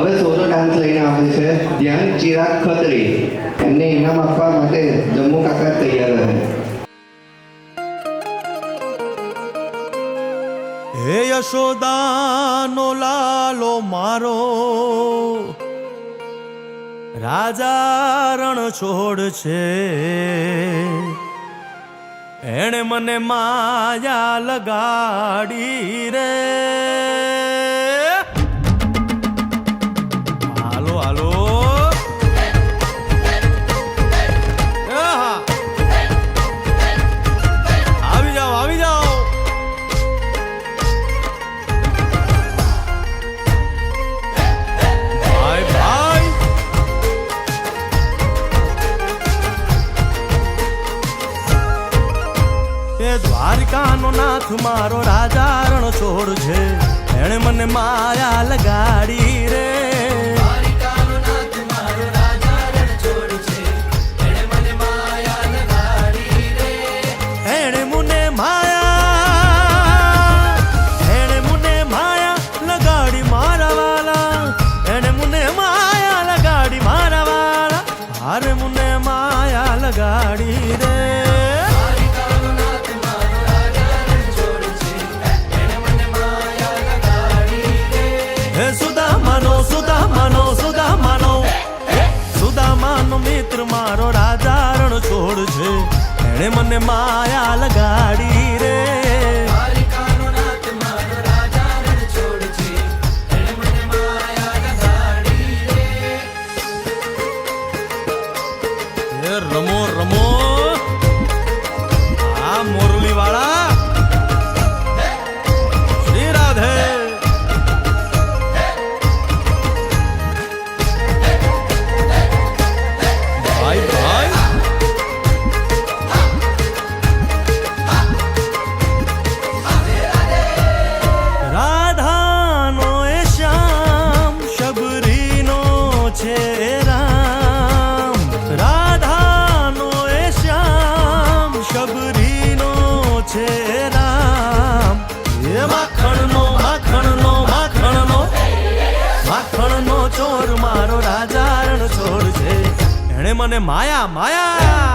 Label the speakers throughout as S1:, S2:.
S1: હવે solo dance લઈને આવે છે ધ્યાન ચિરાગ ખત્રી. એમને ઇનામ આપવા માટે જમ્મુ કાકા તૈયાર રહે.
S2: હે યશોદાનો લાલો મારો, રાજા રણ છોડ છે. એણે મને માયા લગાડી રે. હાલો હાલો આવી જાઓ આવી જાઓ. ભાઈ ભાઈ એ દ્વારિકાનો નાથ મારો રાજા રણ છોડ છે. એણે મને માયા લગાડી રે. દ્વારિકાનો નાથ મારો રાજા રણ છોડ છે. એણે મને માયા લગાડી રે. એણે મને માયા લગાડી મારા વાલા. એણે મને માયા લગાડી મારા વાલા. હારે મને માયા લગાડી રે. સુદામાનો મિત્ર મારો રાજા રણ છોડ છે. એણે મને માયા લગાડી રે. દ્વારિકાનો નાથ મારો રાજા રણ છોડ છે. એણે મને માયા લગાડી રે. એ રમો રમો આ મોરલી વાળા. શ્રી રાધે. રાધાનો એ શ્યામ શબરીનો છે રામ. રાધાનો એ શ્યામ શબરીનો છે રામ. એ માખણનો માખણનો માખણનો માખણનો ચોર મારો રાજા રણ છોડ છે. એણે મને માયા માયા.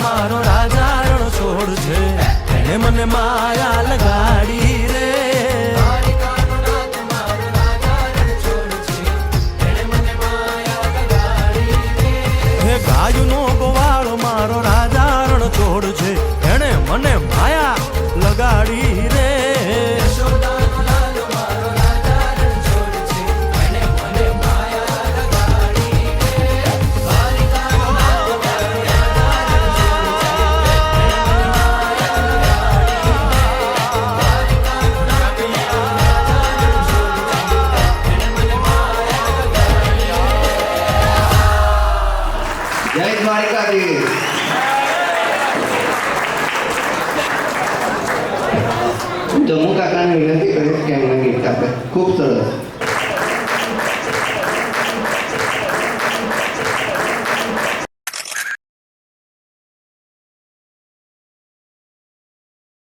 S2: મારો રાજા રણ છોડ છે. એને મને માયા લગાડી રે. દ્વારિકાનો નાથ મારો રાજા રણ છોડ છે. એને મને માયા લગાડી રે. હે ગાયનો ગોવાળો મારો રાજા રણ છોડ છે. એને મને માયા લગાડી રે.
S1: જય દ્વારિકાધીશ. જમ્મુ કાકાને વિનંતી કરીશ કે એમને ગીત આપે. ખૂબ સરસ.